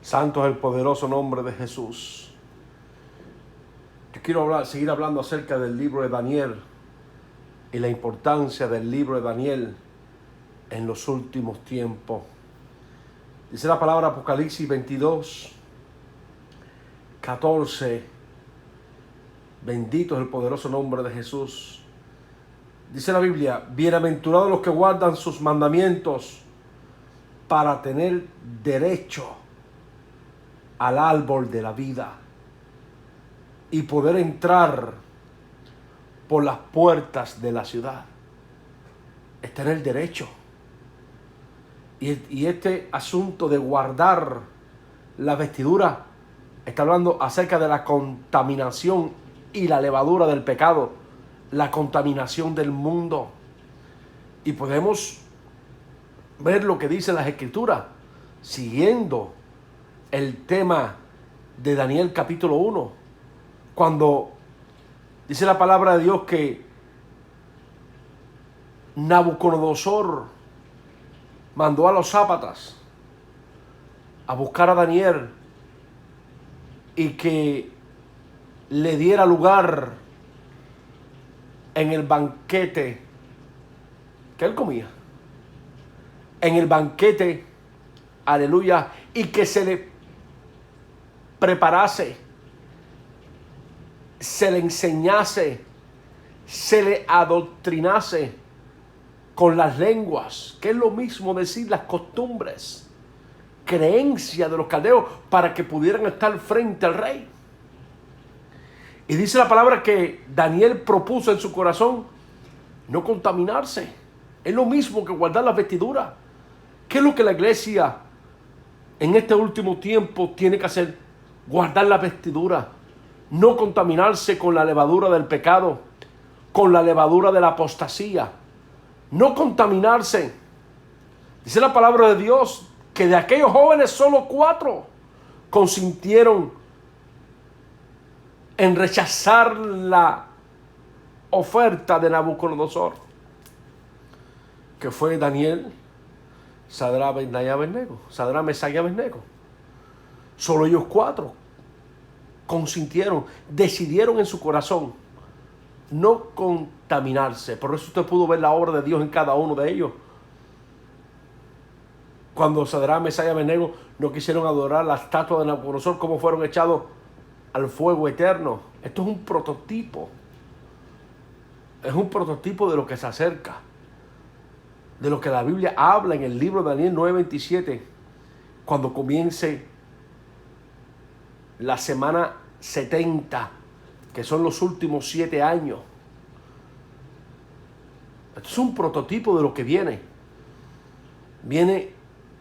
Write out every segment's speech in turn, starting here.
Santo es el poderoso nombre de Jesús. Yo quiero seguir hablando acerca del libro de Daniel y la importancia del libro de Daniel en los últimos tiempos. Dice la palabra Apocalipsis 22, 14. Bendito es el poderoso nombre de Jesús. Dice la Biblia: bienaventurados los que guardan sus mandamientos para tener derecho al árbol de la vida y poder entrar por las puertas de la ciudad. Es tener derecho. Y este asunto de guardar la vestidura está hablando acerca de la contaminación y la levadura del pecado, la contaminación del mundo. Y podemos ver lo que dice las Escrituras, siguiendo el tema de Daniel capítulo 1, cuando dice la palabra de Dios que Nabucodonosor mandó a los sátrapas a buscar a Daniel y que le diera lugar en el banquete que él comía. En el banquete, aleluya, y que se le preparase, se le enseñase, se le adoctrinase con las lenguas, que es lo mismo decir las costumbres, creencias de los caldeos, para que pudieran estar frente al rey. Y dice la palabra que Daniel propuso en su corazón no contaminarse. Es lo mismo que guardar las vestiduras. ¿Qué es lo que la iglesia en este último tiempo tiene que hacer? Guardar la vestidura, no contaminarse con la levadura del pecado, con la levadura de la apostasía, no contaminarse. Dice la palabra de Dios que de aquellos jóvenes solo 4 consintieron en rechazar la oferta de Nabucodonosor, que fue Daniel, Sadrach, Mesach y Abednego. Solo ellos 4 consintieron, decidieron en su corazón no contaminarse. Por eso usted pudo ver la obra de Dios en cada uno de ellos. Cuando Sadrach, Mesach y Abednego no quisieron adorar la estatua de Nabucodonosor, cómo fueron echados al fuego eterno. Esto es un prototipo. Es un prototipo de lo que se acerca, de lo que la Biblia habla en el libro de Daniel 9:27, cuando comience la semana 70, que son los últimos 7 años. Esto es un prototipo de lo que viene. Viene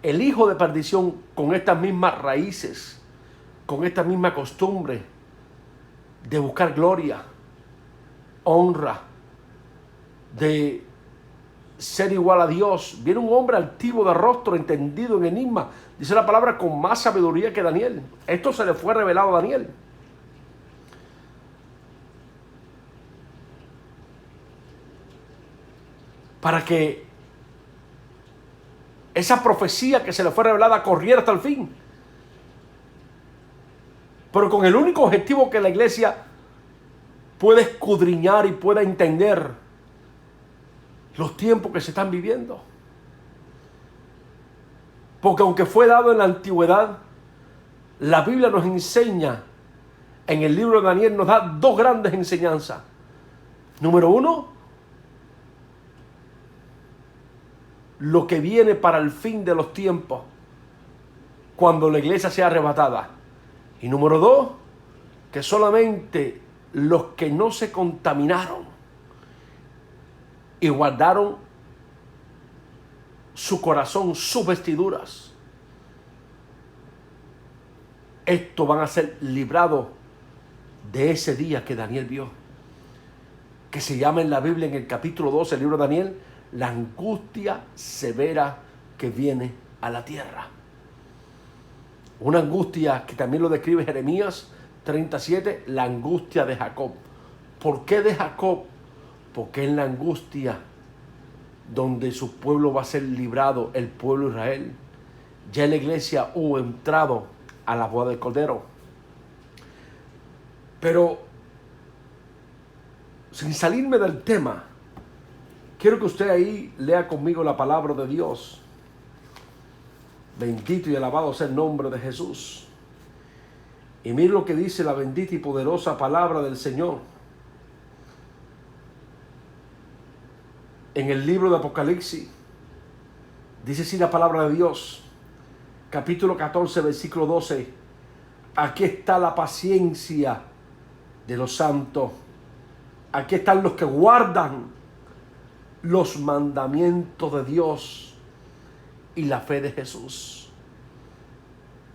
el hijo de perdición con estas mismas raíces, con esta misma costumbre de buscar gloria, honra, de ser igual a Dios. Viene un hombre altivo de rostro, entendido en enigma, dice la palabra, con más sabiduría que Daniel. Esto se le fue revelado a Daniel. Para que esa profecía que se le fue revelada corriera hasta el fin. Pero con el único objetivo que la iglesia pueda escudriñar y pueda entender los tiempos que se están viviendo. Porque aunque fue dado en la antigüedad, la Biblia nos enseña, en el libro de Daniel nos da 2 grandes enseñanzas. Número 1, lo que viene para el fin de los tiempos, cuando la iglesia sea arrebatada. Y número 2, que solamente los que no se contaminaron y guardaron su corazón, sus vestiduras, estos van a ser librados de ese día que Daniel vio, que se llama en la Biblia, en el capítulo 12, el libro de Daniel, la angustia severa que viene a la tierra. Una angustia que también lo describe Jeremías 37, la angustia de Jacob. ¿Por qué de Jacob? Porque es la angustia donde su pueblo va a ser librado, el pueblo de Israel. Ya la iglesia hubo entrado a la boda del Cordero. Pero, sin salirme del tema, quiero que usted ahí lea conmigo la palabra de Dios. Bendito y alabado sea el nombre de Jesús. Y mire lo que dice la bendita y poderosa palabra del Señor. En el libro de Apocalipsis, dice así la palabra de Dios, capítulo 14, versículo 12. Aquí está la paciencia de los santos. Aquí están los que guardan los mandamientos de Dios y la fe de Jesús.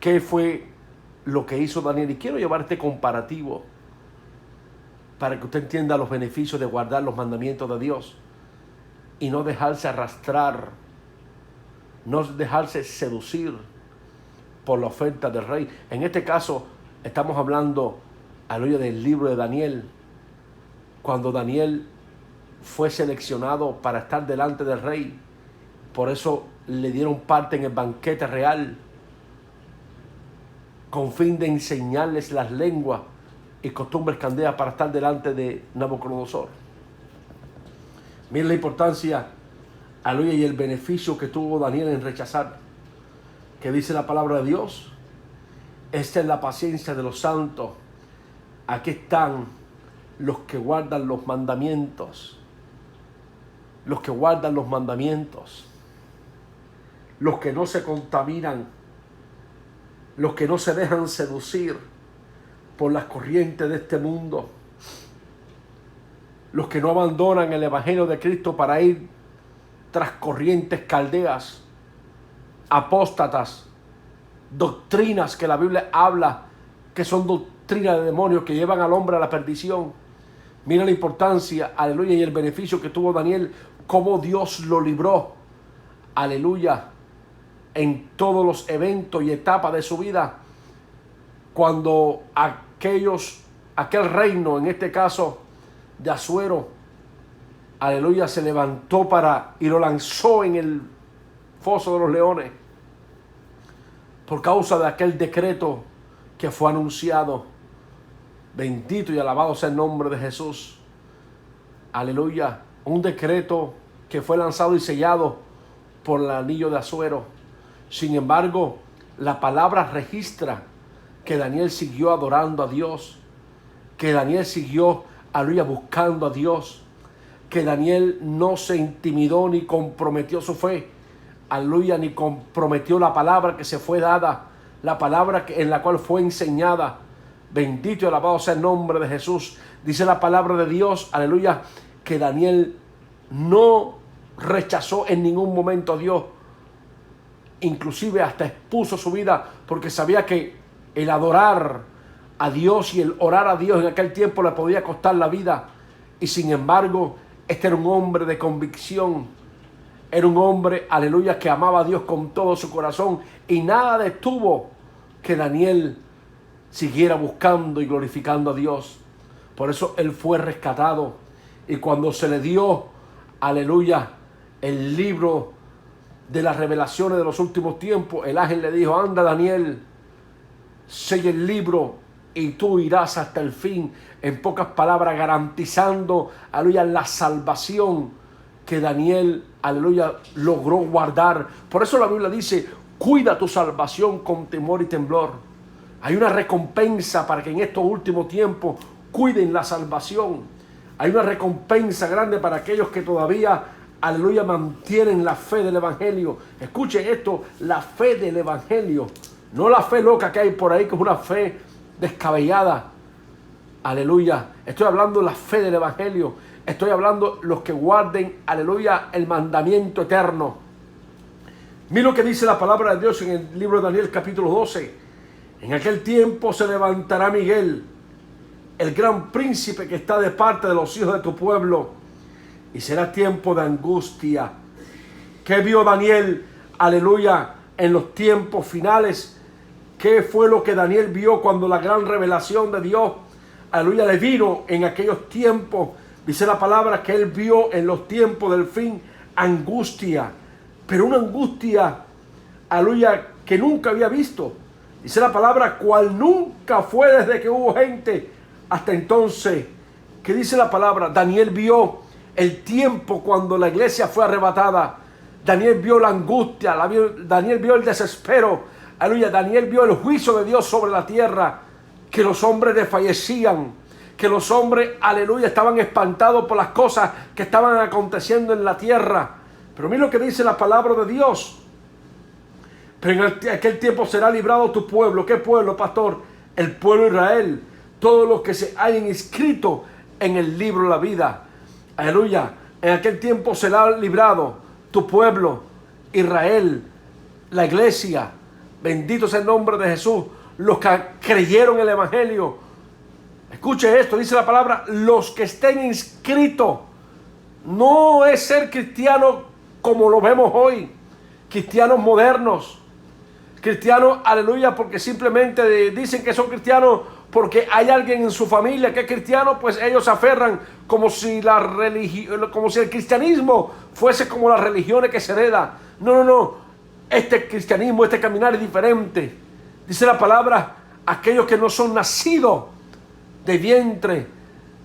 ¿Qué fue lo que hizo Daniel? Y quiero llevar este comparativo para que usted entienda los beneficios de guardar los mandamientos de Dios y no dejarse arrastrar, no dejarse seducir por la oferta del rey. En este caso estamos hablando, aleluya, del libro de Daniel, cuando Daniel fue seleccionado para estar delante del rey. Por eso le dieron parte en el banquete real, con fin de enseñarles las lenguas y costumbres candeas para estar delante de Nabucodonosor. Miren la importancia, aleluya, y el beneficio que tuvo Daniel en rechazar. Que dice la palabra de Dios: esta es la paciencia de los santos. Aquí están los que guardan los mandamientos. Los que guardan los mandamientos. Los que no se contaminan. Los que no se dejan seducir por las corrientes de este mundo. Los que no abandonan el evangelio de Cristo para ir tras corrientes caldeas, apóstatas, doctrinas que la Biblia habla que son doctrinas de demonios que llevan al hombre a la perdición. Mira la importancia, aleluya, y el beneficio que tuvo Daniel, cómo Dios lo libró, aleluya, en todos los eventos y etapas de su vida, cuando aquel reino, en este caso de Asuero, aleluya, se levantó y lo lanzó en el foso de los leones por causa de aquel decreto que fue anunciado. Bendito y alabado sea el nombre de Jesús, aleluya, un decreto que fue lanzado y sellado por el anillo de Asuero. Sin embargo, la palabra registra que Daniel siguió adorando a Dios, que Daniel siguió, aleluya, buscando a Dios, que Daniel no se intimidó ni comprometió su fe, aleluya, ni comprometió la palabra que se fue dada, la palabra en la cual fue enseñada. Bendito y alabado sea el nombre de Jesús. Dice la palabra de Dios, aleluya, que Daniel no rechazó en ningún momento a Dios, inclusive hasta expuso su vida, porque sabía que el adorar a Dios y el orar a Dios en aquel tiempo le podía costar la vida. Y sin embargo, este era un hombre de convicción, era un hombre, aleluya, que amaba a Dios con todo su corazón, y nada detuvo que Daniel siguiera buscando y glorificando a Dios. Por eso él fue rescatado, y cuando se le dio, aleluya, el libro de las revelaciones de los últimos tiempos, el ángel le dijo: anda, Daniel, sella el libro y tú irás hasta el fin. En pocas palabras, garantizando, aleluya, la salvación que Daniel, aleluya, logró guardar. Por eso la Biblia dice: cuida tu salvación con temor y temblor. Hay una recompensa para que en estos últimos tiempos cuiden la salvación. Hay una recompensa grande para aquellos que todavía, aleluya, mantienen la fe del evangelio. Escuchen esto: la fe del evangelio, no la fe loca que hay por ahí, que es una fe descabellada. Aleluya, estoy hablando de la fe del evangelio. Estoy hablando los que guarden, aleluya, el mandamiento eterno. Mira lo que dice la palabra de Dios en el libro de Daniel, capítulo 12. En aquel tiempo se levantará Miguel, el gran príncipe que está de parte de los hijos de tu pueblo, y será tiempo de angustia. ¿Qué vio Daniel, aleluya, en los tiempos finales? ¿Qué fue lo que Daniel vio cuando la gran revelación de Dios, aleluya, le vino en aquellos tiempos? Dice la palabra que él vio en los tiempos del fin angustia, pero una angustia, aleluya, que nunca había visto. Dice la palabra, cual nunca fue desde que hubo gente hasta entonces. ¿Qué dice la palabra? Daniel vio el tiempo cuando la iglesia fue arrebatada. Daniel vio la angustia, Daniel vio el desespero. Aleluya, Daniel vio el juicio de Dios sobre la tierra, que los hombres desfallecían, que los hombres, aleluya, estaban espantados por las cosas que estaban aconteciendo en la tierra. Pero mira lo que dice la palabra de Dios. Pero en aquel tiempo será librado tu pueblo. ¿Qué pueblo, pastor? El pueblo de Israel. Todos los que se hayan inscrito en el libro de la vida. Aleluya. En aquel tiempo será librado tu pueblo, Israel, la iglesia. Bendito sea el nombre de Jesús. Los que creyeron en el evangelio. Escuche esto, dice la palabra, los que estén inscritos. No es ser cristiano como lo vemos hoy. Cristianos modernos. Cristianos, aleluya, porque simplemente dicen que son cristianos porque hay alguien en su familia que es cristiano, pues ellos se aferran como si como si el cristianismo fuese como las religiones que se hereda. No. Este cristianismo, este caminar es diferente. Dice la palabra, aquellos que no son nacidos de vientre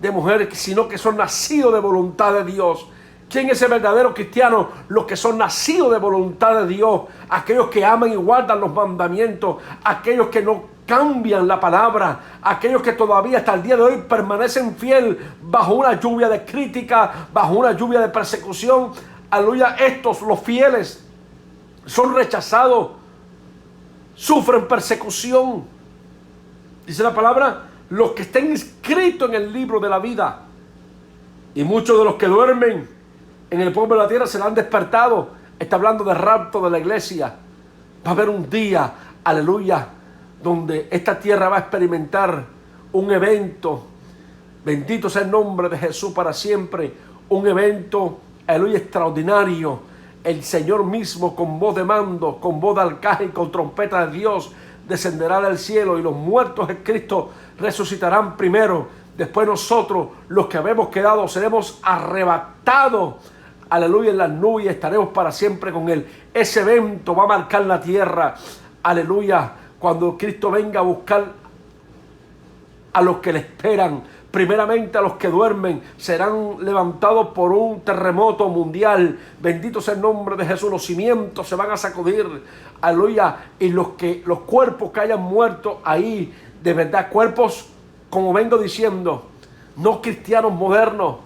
de mujer, sino que son nacidos de voluntad de Dios. ¿Quién es el verdadero cristiano? Los que son nacidos de voluntad de Dios, aquellos que aman y guardan los mandamientos, aquellos que no cambian la palabra, aquellos que todavía hasta el día de hoy permanecen fiel bajo una lluvia de crítica, bajo una lluvia de persecución. Aleluya, estos, los fieles, son rechazados, sufren persecución. Dice la palabra, los que estén inscritos en el libro de la vida. Y muchos de los que duermen en el pueblo de la tierra serán despertados. Está hablando del rapto de la iglesia. Va a haber un día, aleluya, donde esta tierra va a experimentar un evento. Bendito sea el nombre de Jesús para siempre. Un evento, aleluya, extraordinario. El Señor mismo, con voz de mando, con voz de arcángel, con trompeta de Dios, descenderá del cielo, y los muertos en Cristo resucitarán primero. Después nosotros, los que habemos quedado, seremos arrebatados, aleluya, en las nubes, estaremos para siempre con Él. Ese evento va a marcar la tierra, aleluya, cuando Cristo venga a buscar a los que le esperan. Primeramente a los que duermen serán levantados por un terremoto mundial. Bendito sea el nombre de Jesús. Los cimientos se van a sacudir, aleluya, y los cuerpos que hayan muerto ahí, de verdad, cuerpos, como vengo diciendo, no cristianos modernos,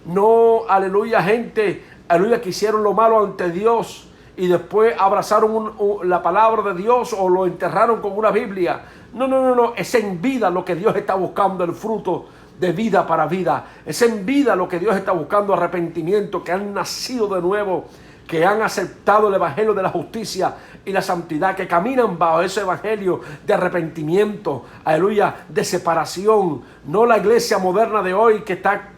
no, aleluya, gente, aleluya, que hicieron lo malo ante Dios y después abrazaron la palabra de Dios o lo enterraron con una Biblia. No, es en vida lo que Dios está buscando, el fruto de vida para vida. Es en vida lo que Dios está buscando, arrepentimiento, que han nacido de nuevo, que han aceptado el evangelio de la justicia y la santidad, que caminan bajo ese evangelio de arrepentimiento, aleluya, de separación. No la iglesia moderna de hoy que está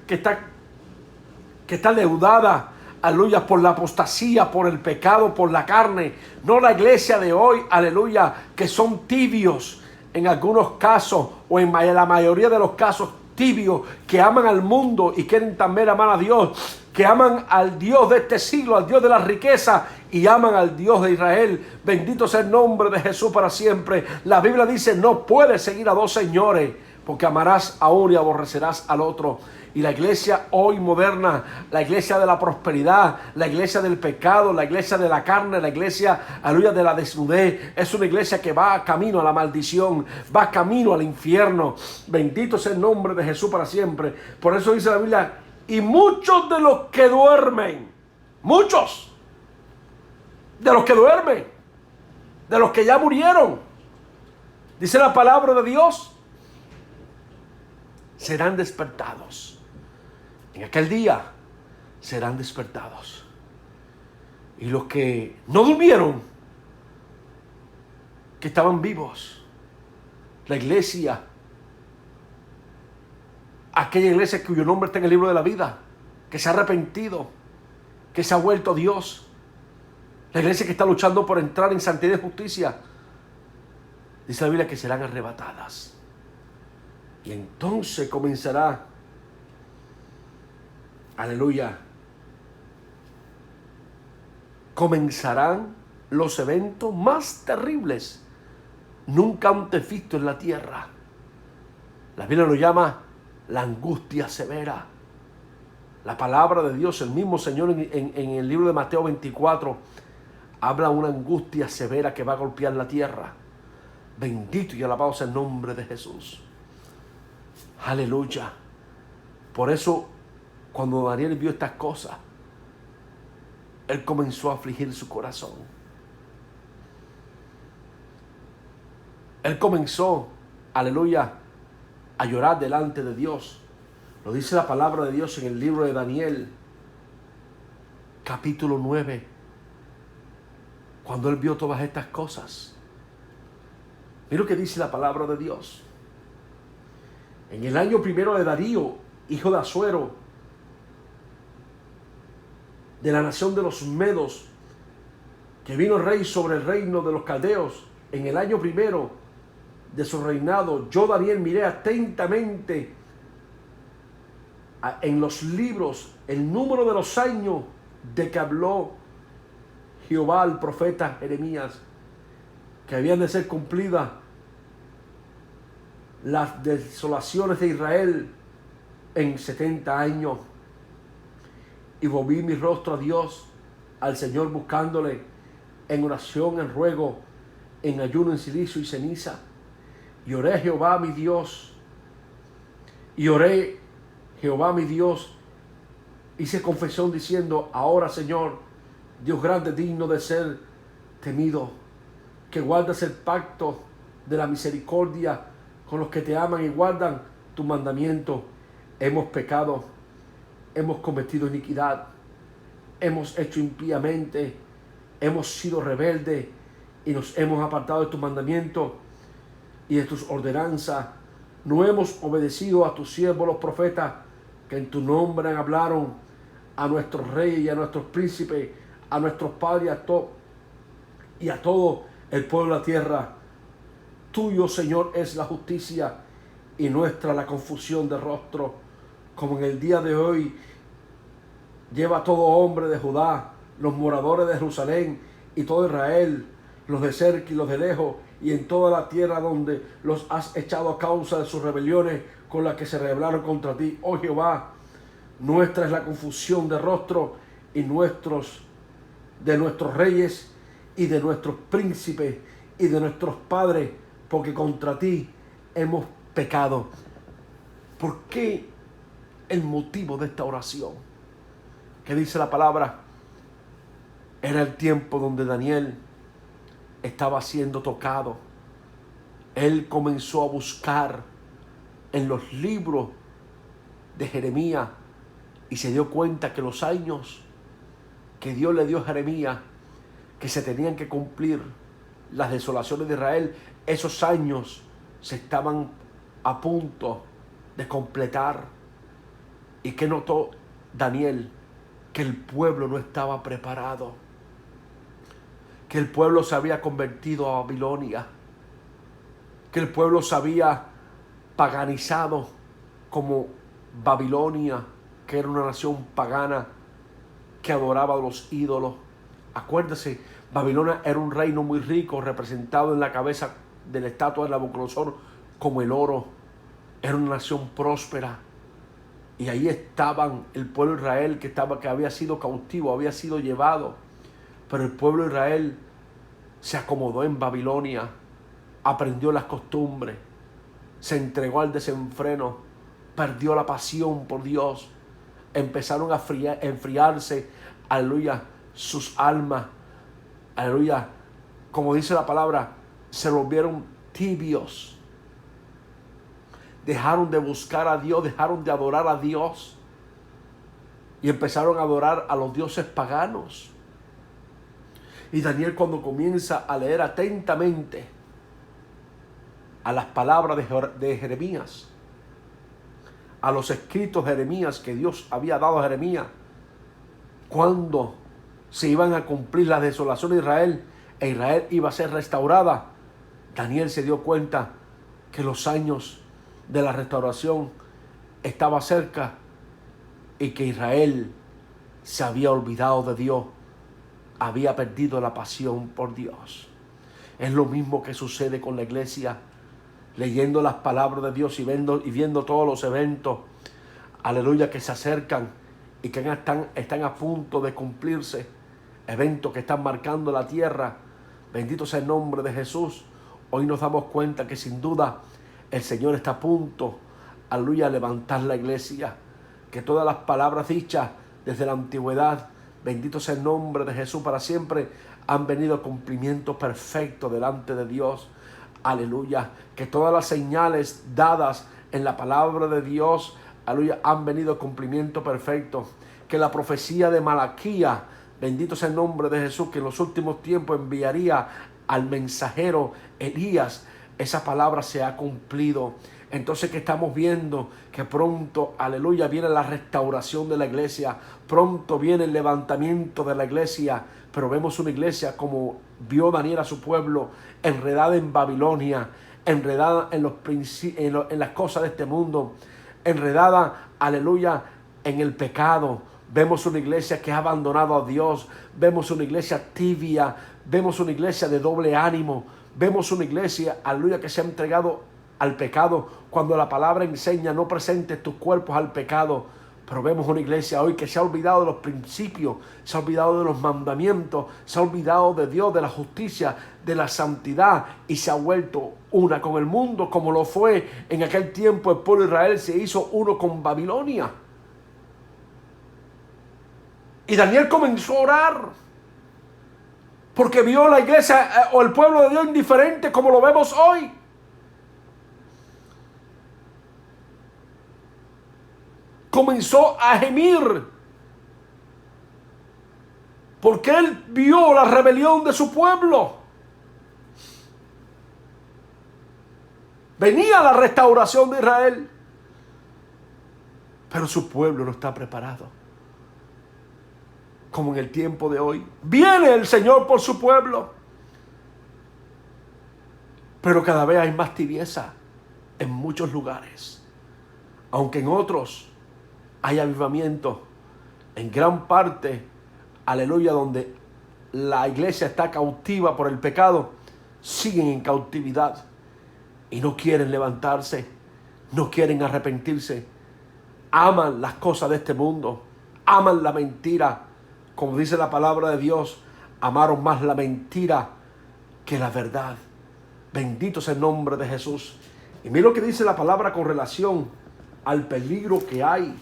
leudada, aleluya, por la apostasía, por el pecado, por la carne. No la iglesia de hoy, aleluya, que son tibios en algunos casos, o en la mayoría de los casos tibios, que aman al mundo y quieren también amar a Dios, que aman al Dios de este siglo, al Dios de la riqueza, y aman al Dios de Israel. Bendito sea el nombre de Jesús para siempre. La Biblia dice, no puedes seguir a dos señores, porque amarás a uno y aborrecerás al otro. Y la iglesia hoy moderna, la iglesia de la prosperidad, la iglesia del pecado, la iglesia de la carne, la iglesia, aleluya, de la desnudez, es una iglesia que va camino a la maldición, va camino al infierno. Bendito sea el nombre de Jesús para siempre. Por eso dice la Biblia, y muchos de los que duermen, muchos de los que duermen, de los que ya murieron, dice la palabra de Dios, serán despertados. En aquel día serán despertados. Y los que no durmieron, que estaban vivos, la iglesia, aquella iglesia cuyo nombre está en el libro de la vida, que se ha arrepentido, que se ha vuelto a Dios, la iglesia que está luchando por entrar en santidad y justicia, dice la Biblia que serán arrebatadas. Y entonces comenzará, aleluya, comenzarán los eventos más terribles nunca antes visto en la tierra. La Biblia lo llama la angustia severa. La palabra de Dios, el mismo Señor en el libro de Mateo 24, habla de una angustia severa que va a golpear la tierra. Bendito y alabado sea el nombre de Jesús. Aleluya. Por eso, cuando Daniel vio estas cosas, él comenzó a afligir su corazón. Él comenzó, aleluya, a llorar delante de Dios. Lo dice la palabra de Dios en el libro de Daniel, capítulo 9. Cuando él vio todas estas cosas, mira lo que dice la palabra de Dios. En el año primero de Darío, hijo de Asuero, de la nación de los Medos, que vino rey sobre el reino de los caldeos, en el año primero de su reinado, yo Daniel miré atentamente en los libros el número de los años de que habló Jehová al profeta Jeremías, que habían de ser cumplidas las desolaciones de Israel en 70 años. Y volví mi rostro a Dios, al Señor, buscándole en oración, en ruego, en ayuno, en silicio y ceniza. Y oré a Jehová mi Dios. Y oré Jehová mi Dios. Hice confesión diciendo: ahora, Señor, Dios grande, digno de ser temido, que guardas el pacto de la misericordia con los que te aman y guardan tu mandamiento. Hemos pecado, hemos cometido iniquidad, hemos hecho impíamente, hemos sido rebeldes y nos hemos apartado de tu mandamiento y de tus ordenanzas. No hemos obedecido a tus siervos los profetas, que en tu nombre hablaron a nuestros reyes y a nuestros príncipes, a nuestros padres y a todo el pueblo de la tierra. Tuyo, Señor, es la justicia y nuestra la confusión de rostro. Como en el día de hoy lleva todo hombre de Judá, los moradores de Jerusalén y todo Israel, los de cerca y los de lejos, y en toda la tierra donde los has echado a causa de sus rebeliones con las que se rebelaron contra ti. Oh Jehová, nuestra es la confusión de rostro y de nuestros reyes y de nuestros príncipes y de nuestros padres, porque contra ti hemos pecado. ¿Por qué el motivo de esta oración? ¿Qué dice la palabra? Era el tiempo donde Daniel estaba siendo tocado. Él comenzó a buscar en los libros de Jeremías y se dio cuenta que los años que Dios le dio a Jeremías, que se tenían que cumplir las desolaciones de Israel, esos años se estaban a punto de completar. ¿Y qué notó Daniel? Que el pueblo no estaba preparado, que el pueblo se había convertido a Babilonia, que el pueblo se había paganizado como Babilonia, que era una nación pagana que adoraba a los ídolos. Acuérdese, Babilonia era un reino muy rico, representado en la cabeza de la estatua de Nabucodonosor como el oro. Era una nación próspera. Y ahí estaban el pueblo de Israel que había sido cautivo, había sido llevado. Pero el pueblo de Israel se acomodó en Babilonia, aprendió las costumbres, se entregó al desenfreno, perdió la pasión por Dios. Empezaron a enfriarse, aleluya, sus almas, aleluya, como dice la palabra, se volvieron tibios. Dejaron de buscar a Dios, dejaron de adorar a Dios y empezaron a adorar a los dioses paganos. Y Daniel, cuando comienza a leer atentamente a las palabras de Jeremías, a los escritos de Jeremías que Dios había dado a Jeremías, cuando se iban a cumplir las desolaciones de Israel e Israel iba a ser restaurada, Daniel se dio cuenta que los años de la restauración estaba cerca y que Israel se había olvidado de Dios, había perdido la pasión por Dios. Es lo mismo que sucede con la iglesia, leyendo las palabras de Dios y viendo todos los eventos, aleluya, que se acercan y que están a punto de cumplirse, eventos que están marcando la tierra. Bendito sea el nombre de Jesús. Hoy nos damos cuenta que sin duda el Señor está a punto, aleluya, a levantar la iglesia, que todas las palabras dichas desde la antigüedad, bendito sea el nombre de Jesús para siempre, han venido a cumplimiento perfecto delante de Dios. Aleluya, que todas las señales dadas en la palabra de Dios, aleluya, han venido a cumplimiento perfecto. Que la profecía de Malaquía, bendito sea el nombre de Jesús, que en los últimos tiempos enviaría al mensajero Elías, esa palabra se ha cumplido. Entonces, que estamos viendo que pronto, aleluya, viene la restauración de la iglesia, pronto viene el levantamiento de la iglesia, pero vemos una iglesia como vio Daniel a su pueblo, enredada en Babilonia, enredada en las cosas de este mundo, enredada, aleluya, en el pecado. Vemos una iglesia que ha abandonado a Dios, vemos una iglesia tibia, vemos una iglesia de doble ánimo, vemos una iglesia, aleluya, que se ha entregado al pecado, cuando la palabra enseña: no presentes tus cuerpos al pecado. Pero vemos una iglesia hoy que se ha olvidado de los principios, se ha olvidado de los mandamientos, se ha olvidado de Dios, de la justicia, de la santidad, y se ha vuelto una con el mundo, como lo fue en aquel tiempo el pueblo de Israel se hizo uno con Babilonia. Y Daniel comenzó a orar porque vio la iglesia o el pueblo de Dios indiferente, como lo vemos hoy. Comenzó a gemir porque él vio la rebelión de su pueblo. Venía la restauración de Israel, pero su pueblo no está preparado. Como en el tiempo de hoy, viene el Señor por su pueblo, pero cada vez hay más tibieza en muchos lugares, aunque en otros hay avivamiento. En gran parte, aleluya, donde la iglesia está cautiva por el pecado, siguen en cautividad y no quieren levantarse, no quieren arrepentirse, aman las cosas de este mundo, aman la mentira. Como dice la palabra de Dios, amaron más la mentira que la verdad. Bendito sea el nombre de Jesús. Y mira lo que dice la palabra con relación al peligro que hay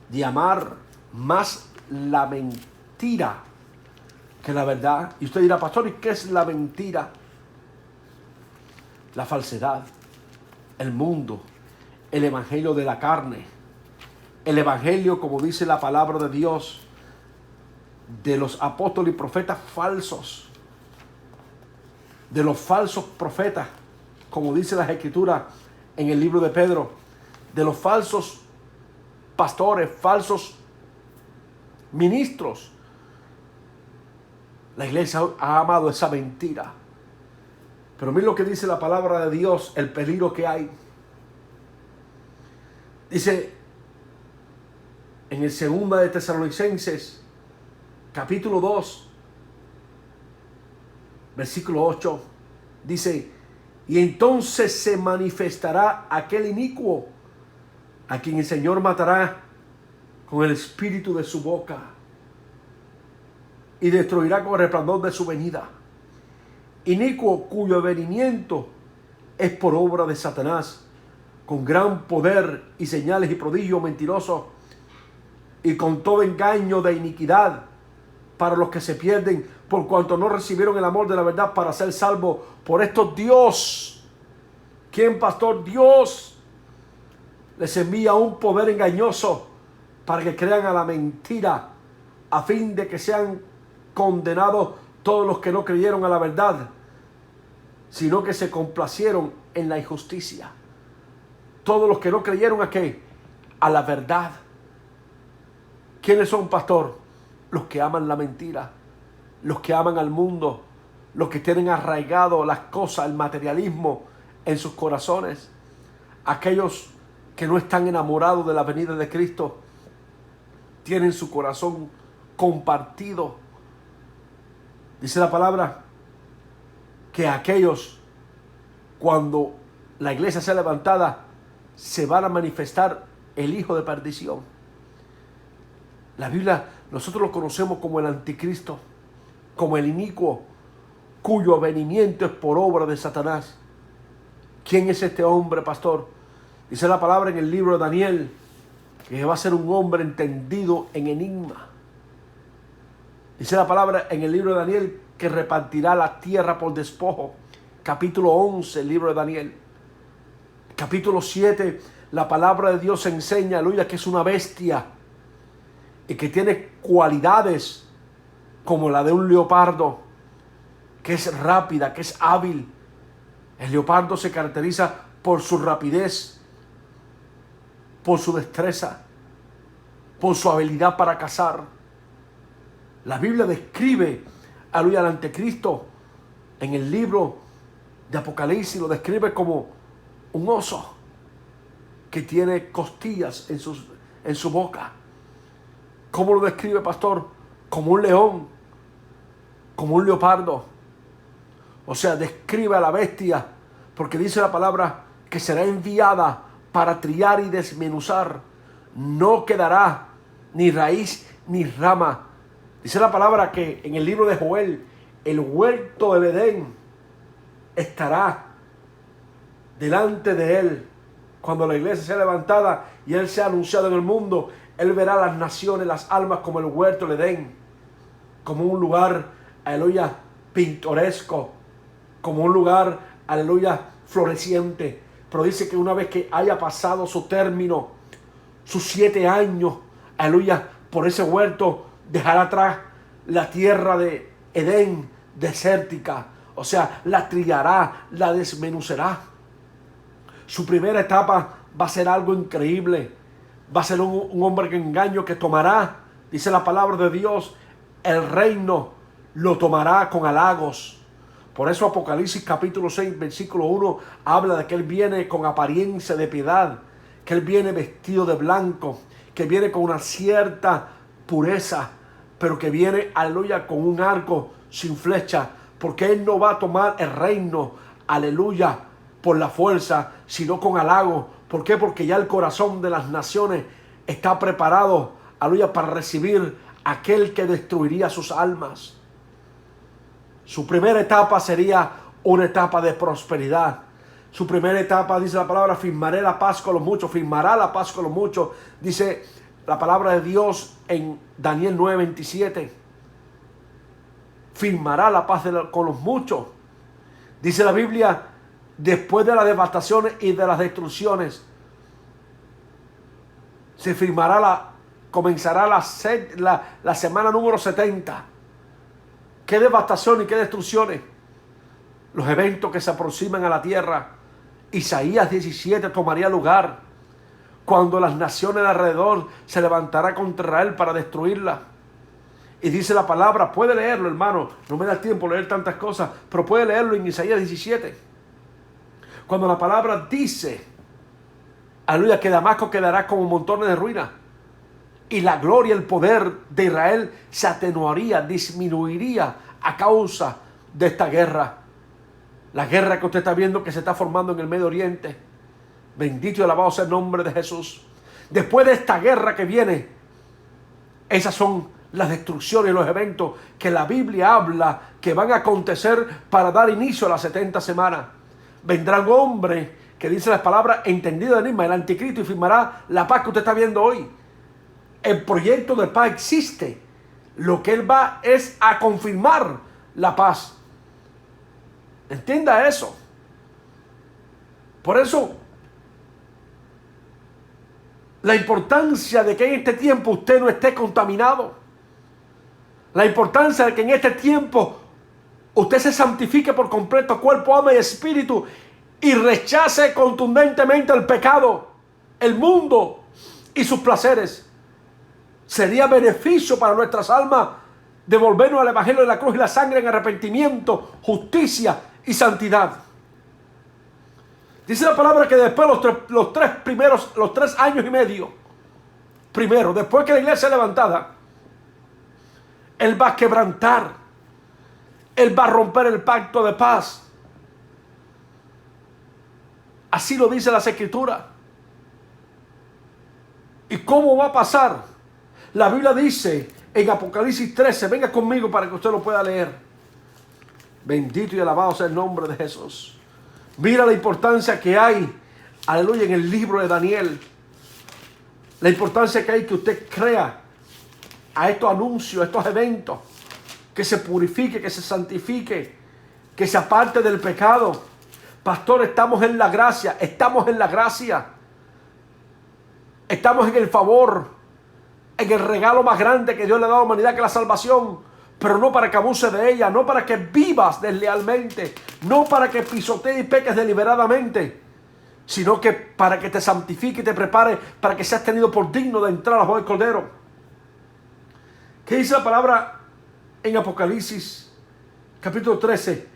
de amar más la mentira que la verdad. Y usted dirá: pastor, ¿y qué es la mentira? La falsedad, el mundo, el evangelio de la carne, el evangelio, como dice la palabra de Dios, de los apóstoles y profetas falsos, de los falsos profetas, como dice las escrituras en el libro de Pedro, de los falsos pastores, falsos ministros. La iglesia ha amado esa mentira. Pero mira lo que dice la palabra de Dios, el peligro que hay. Dice en el 2 de Tesalonicenses, capítulo 2, versículo 8, dice: y entonces se manifestará aquel inicuo, a quien el Señor matará con el espíritu de su boca, y destruirá con el resplandor de su venida. Inicuo, cuyo venimiento es por obra de Satanás, con gran poder y señales y prodigios mentirosos, y con todo engaño de iniquidad para los que se pierden, por cuanto no recibieron el amor de la verdad para ser salvos. Por esto Dios, ¿quién, pastor? Dios les envía un poder engañoso para que crean a la mentira, a fin de que sean condenados todos los que no creyeron a la verdad, sino que se complacieron en la injusticia. Todos los que no creyeron ¿a qué? A la verdad. ¿Quiénes son, pastor? Los que aman la mentira, los que aman al mundo, los que tienen arraigado las cosas, el materialismo en sus corazones, aquellos que no están enamorados de la venida de Cristo, tienen su corazón compartido. Dice la palabra que aquellos, cuando la iglesia sea levantada, se van a manifestar el hijo de perdición. La Biblia, nosotros lo conocemos como el anticristo, como el inicuo, cuyo avenimiento es por obra de Satanás. ¿Quién es este hombre, pastor? Dice la palabra en el libro de Daniel que va a ser un hombre entendido en enigma. Dice la palabra en el libro de Daniel que repartirá la tierra por despojo. Capítulo 11, el libro de Daniel. Capítulo 7, la palabra de Dios enseña, aleluya, que es una bestia y que tiene cualidades como la de un leopardo, que es rápida, que es hábil. El leopardo se caracteriza por su rapidez, por su destreza, por su habilidad para cazar. La Biblia describe, aleluya, al anticristo en el libro de Apocalipsis, lo describe como un oso que tiene costillas en su boca. ¿Cómo lo describe, pastor? Como un león, como un leopardo. O sea, describe a la bestia, porque dice la palabra que será enviada para trillar y desmenuzar. No quedará ni raíz ni rama. Dice la palabra que en el libro de Joel, el huerto del Edén estará delante de él. Cuando la iglesia sea levantada y él sea anunciado en el mundo, él verá las naciones, las almas como el huerto del Edén, como un lugar, aleluya, pintoresco, como un lugar, aleluya, floreciente. Pero dice que una vez que haya pasado su término, sus 7 años, aleluya, por ese huerto, dejará atrás la tierra de Edén desértica. O sea, la trillará, la desmenuzará. Su primera etapa va a ser algo increíble. Va a ser un hombre que engaño que tomará, dice la palabra de Dios, el reino lo tomará con halagos. Por eso Apocalipsis capítulo 6, versículo 1, habla de que él viene con apariencia de piedad, que él viene vestido de blanco, que viene con una cierta pureza, pero que viene, aleluya, con un arco sin flecha, porque él no va a tomar el reino, aleluya, por la fuerza, sino con halago. ¿Por qué? Porque ya el corazón de las naciones está preparado, aleluya, para recibir a aquel que destruiría sus almas. Su primera etapa sería una etapa de prosperidad. Su primera etapa, dice la palabra, firmaré la paz con los muchos, firmará la paz con los muchos. Dice la palabra de Dios en Daniel 9:27. Firmará la paz con los muchos. Dice la Biblia, después de las devastaciones y de las destrucciones, se firmará comenzará la semana número 70. ¿Qué devastación y qué destrucciones? Los eventos que se aproximan a la tierra. Isaías 17 tomaría lugar cuando las naciones de alrededor se levantarán contra Israel para destruirla. Y dice la palabra, puede leerlo, hermano, no me da tiempo leer tantas cosas, pero puede leerlo en Isaías 17. Cuando la palabra dice, aleluya, que Damasco quedará como montones de ruinas y la gloria, el poder de Israel se atenuaría, disminuiría a causa de esta guerra. La guerra que usted está viendo que se está formando en el Medio Oriente. Bendito y alabado sea el nombre de Jesús. Después de esta guerra que viene, esas son las destrucciones y los eventos que la Biblia habla que van a acontecer para dar inicio a las 70 semanas. Vendrá un hombre que dice las palabras entendido de enigma, el anticristo, y firmará la paz que usted está viendo hoy. El proyecto de paz existe. Lo que él va es a confirmar la paz. Entienda eso. Por eso, la importancia de que en este tiempo usted no esté contaminado. La importancia de que en este tiempo usted se santifique por completo, cuerpo, alma y espíritu, y rechace contundentemente el pecado, el mundo y sus placeres. Sería beneficio para nuestras almas devolvernos al evangelio de la cruz y la sangre en arrepentimiento, justicia y santidad. Dice la palabra que después los 3 años y medio, primero, después que la iglesia sea levantada, él va a quebrantar Él va a romper el pacto de paz. Así lo dice las Escrituras. ¿Y cómo va a pasar? La Biblia dice en Apocalipsis 13, venga conmigo para que usted lo pueda leer. Bendito y alabado sea el nombre de Jesús. Mira la importancia que hay, aleluya, en el libro de Daniel. La importancia que hay que usted crea a estos anuncios, a estos eventos, que se purifique, que se santifique, que se aparte del pecado. Pastor, estamos en la gracia, estamos en la gracia. Estamos en el favor, en el regalo más grande que Dios le ha dado a la humanidad, que es la salvación. Pero no para que abuse de ella, no para que vivas deslealmente, no para que pisotees y peques deliberadamente, sino que para que te santifique y te prepare para que seas tenido por digno de entrar a la boda del Cordero. ¿Qué dice la palabra en Apocalipsis capítulo 13?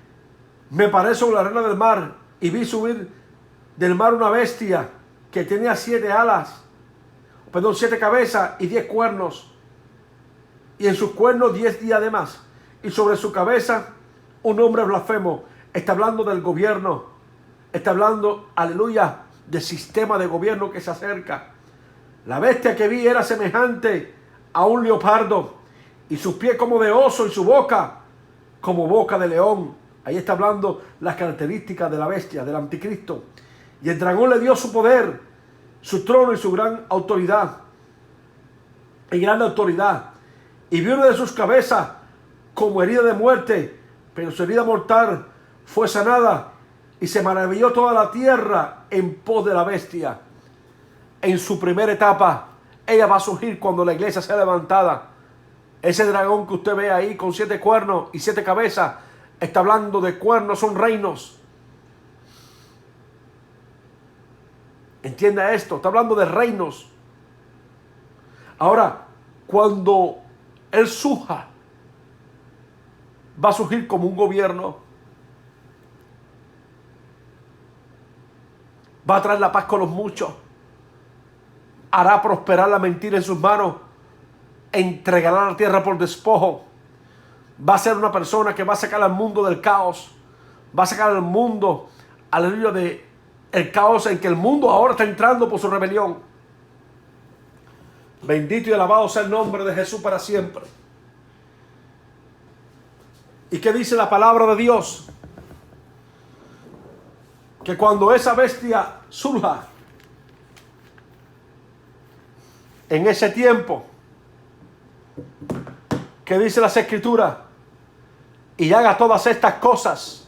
Me paré sobre la arena del mar y vi subir del mar una bestia que tenía 7 cabezas y 10 cuernos, y en sus cuernos 10 diademas, y sobre su cabeza un hombre blasfemo. Está hablando del gobierno, está hablando, aleluya, del sistema de gobierno que se acerca. La bestia que vi era semejante a un leopardo, y sus pies como de oso, y su boca como boca de león. Ahí está hablando las características de la bestia, del anticristo. Y el dragón le dio su poder, su trono y su gran autoridad. Y grande autoridad. Y vio una de sus cabezas como herida de muerte, pero su herida mortal fue sanada. Y se maravilló toda la tierra en pos de la bestia. En su primera etapa, ella va a surgir cuando la iglesia sea levantada. Ese dragón que usted ve ahí con 7 cuernos y 7 cabezas, está hablando de cuernos, son reinos. Entienda esto, está hablando de reinos. Ahora, cuando él surja, va a surgir como un gobierno. Va a traer la paz con los muchos. Hará prosperar la mentira en sus manos. Entregará la tierra por despojo. Va a ser una persona que va a sacar al mundo del caos. Va a sacar al mundo, aleluya, de el caos en que el mundo ahora está entrando por su rebelión. Bendito y alabado sea el nombre de Jesús para siempre. ¿Y qué dice la palabra de Dios? Que cuando esa bestia surja, en ese tiempo, que dice las Escrituras, y haga todas estas cosas,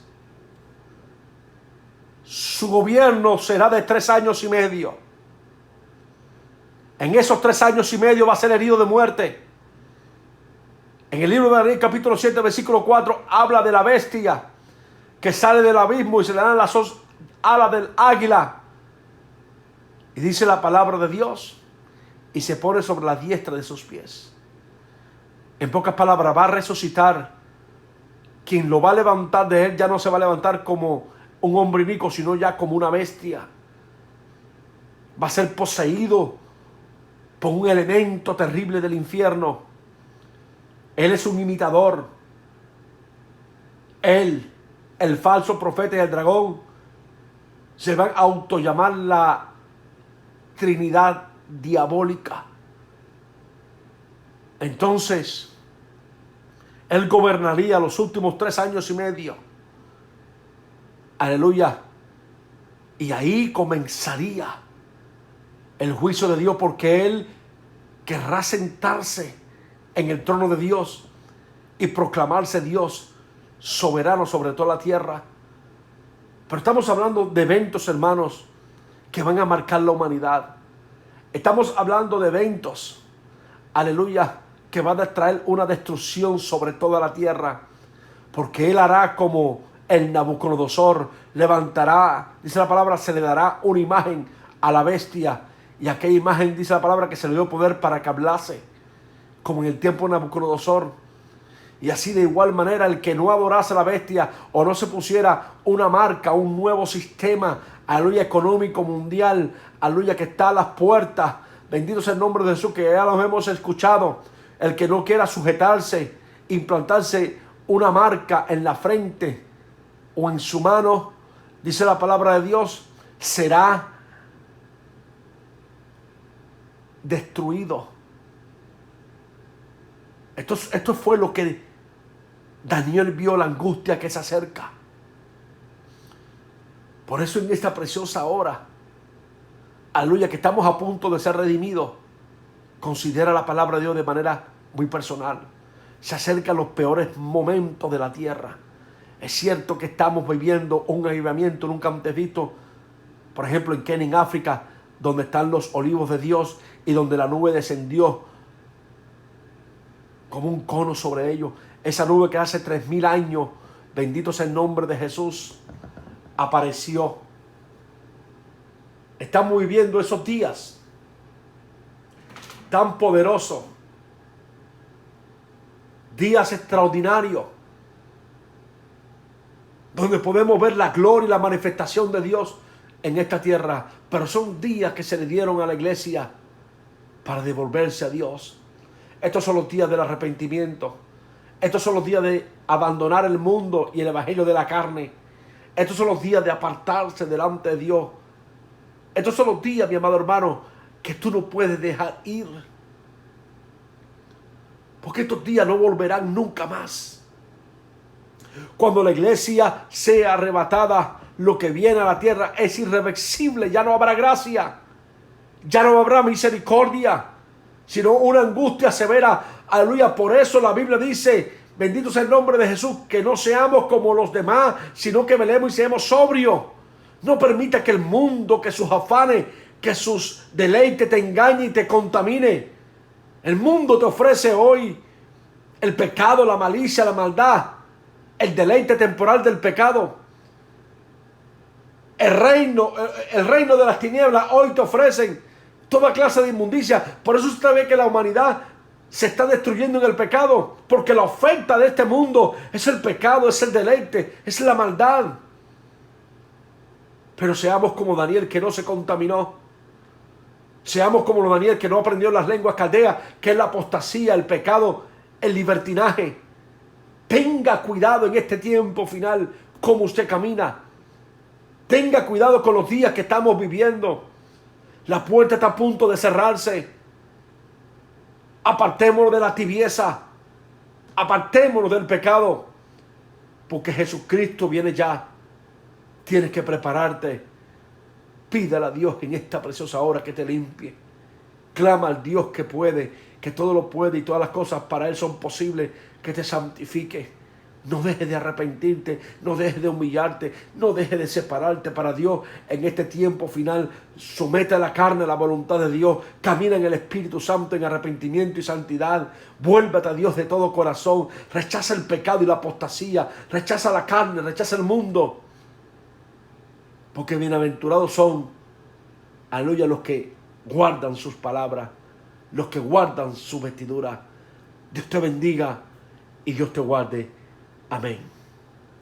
su gobierno será de 3 años y medio. En esos 3 años y medio va a ser herido de muerte. En el libro de Daniel capítulo 7 versículo 4 habla de la bestia que sale del abismo y se le dan las alas del águila. Y dice la palabra de Dios, y se pone sobre la diestra de sus pies. En pocas palabras, va a resucitar. Quien lo va a levantar de él ya no se va a levantar como un hombre inicuo, sino ya como una bestia. Va a ser poseído por un elemento terrible del infierno. Él es un imitador. Él, el falso profeta y el dragón, se van a autollamar la Trinidad diabólica. Entonces, él gobernaría los últimos 3 años y medio. Aleluya. Y ahí comenzaría el juicio de Dios, porque él querrá sentarse en el trono de Dios y proclamarse Dios soberano sobre toda la tierra. Pero estamos hablando de eventos, hermanos, que van a marcar la humanidad. Estamos hablando de eventos, aleluya, que van a traer una destrucción sobre toda la tierra, porque él hará como el Nabucodonosor, levantará, dice la palabra, se le dará una imagen a la bestia, y aquella imagen, dice la palabra, que se le dio poder para que hablase, como en el tiempo de Nabucodonosor. Y así de igual manera, el que no adorase a la bestia o no se pusiera una marca, un nuevo sistema, aleluya, económico mundial, aleluya, que está a las puertas, bendito sea el nombre de Jesús, que ya los hemos escuchado. El que no quiera sujetarse, implantarse una marca en la frente o en su mano, dice la palabra de Dios, será destruido. Esto fue lo que Daniel vio, la angustia que se acerca. Por eso en esta preciosa hora, aleluya, que estamos a punto de ser redimidos, considera la palabra de Dios de manera muy personal. Se acercan los peores momentos de la tierra. Es cierto que estamos viviendo un avivamiento nunca antes visto, por ejemplo en Kenia, en África, donde están los olivos de Dios y donde la nube descendió como un cono sobre ellos. Esa nube que hace 3000 años, bendito sea el nombre de Jesús, apareció. Estamos viviendo esos días tan poderosos, días extraordinarios, donde podemos ver la gloria y la manifestación de Dios en esta tierra. Pero son días que se le dieron a la iglesia para devolverse a Dios. Estos son los días del arrepentimiento. Estos son los días de abandonar el mundo y el evangelio de la carne. Estos son los días de apartarse delante de Dios. Estos son los días, mi amado hermano, que tú no puedes dejar ir. Porque estos días no volverán nunca más. Cuando la iglesia sea arrebatada, lo que viene a la tierra es irreversible. Ya no habrá gracia, ya no habrá misericordia, sino una angustia severa. Aleluya. Por eso la Biblia dice, bendito sea el nombre de Jesús, que no seamos como los demás, sino que velemos y seamos sobrios. No permita que el mundo, que sus afanes, que sus deleites te engañen y te contamine. El mundo te ofrece hoy el pecado, la malicia, la maldad, el deleite temporal del pecado. El reino de las tinieblas hoy te ofrecen toda clase de inmundicia. Por eso usted ve que la humanidad se está destruyendo en el pecado, porque la oferta de este mundo es el pecado, es el deleite, es la maldad. Pero seamos como Daniel, que no se contaminó. Seamos como Daniel, que no aprendió las lenguas caldeas, que es la apostasía, el pecado, el libertinaje. Tenga cuidado en este tiempo final como usted camina. Tenga cuidado con los días que estamos viviendo. La puerta está a punto de cerrarse. Apartémonos de la tibieza. Apartémonos del pecado. Porque Jesucristo viene ya. Tienes que prepararte. Pídale a Dios en esta preciosa hora que te limpie. Clama al Dios que puede, que todo lo puede y todas las cosas para Él son posibles, que te santifique. No dejes de arrepentirte, no dejes de humillarte, no dejes de separarte para Dios en este tiempo final. Somete a la carne a la voluntad de Dios. Camina en el Espíritu Santo en arrepentimiento y santidad. Vuélvete a Dios de todo corazón. Rechaza el pecado y la apostasía. Rechaza la carne, rechaza el mundo. Porque bienaventurados son, aleluya, los que guardan sus palabras, los que guardan su vestidura. Dios te bendiga y Dios te guarde. Amén.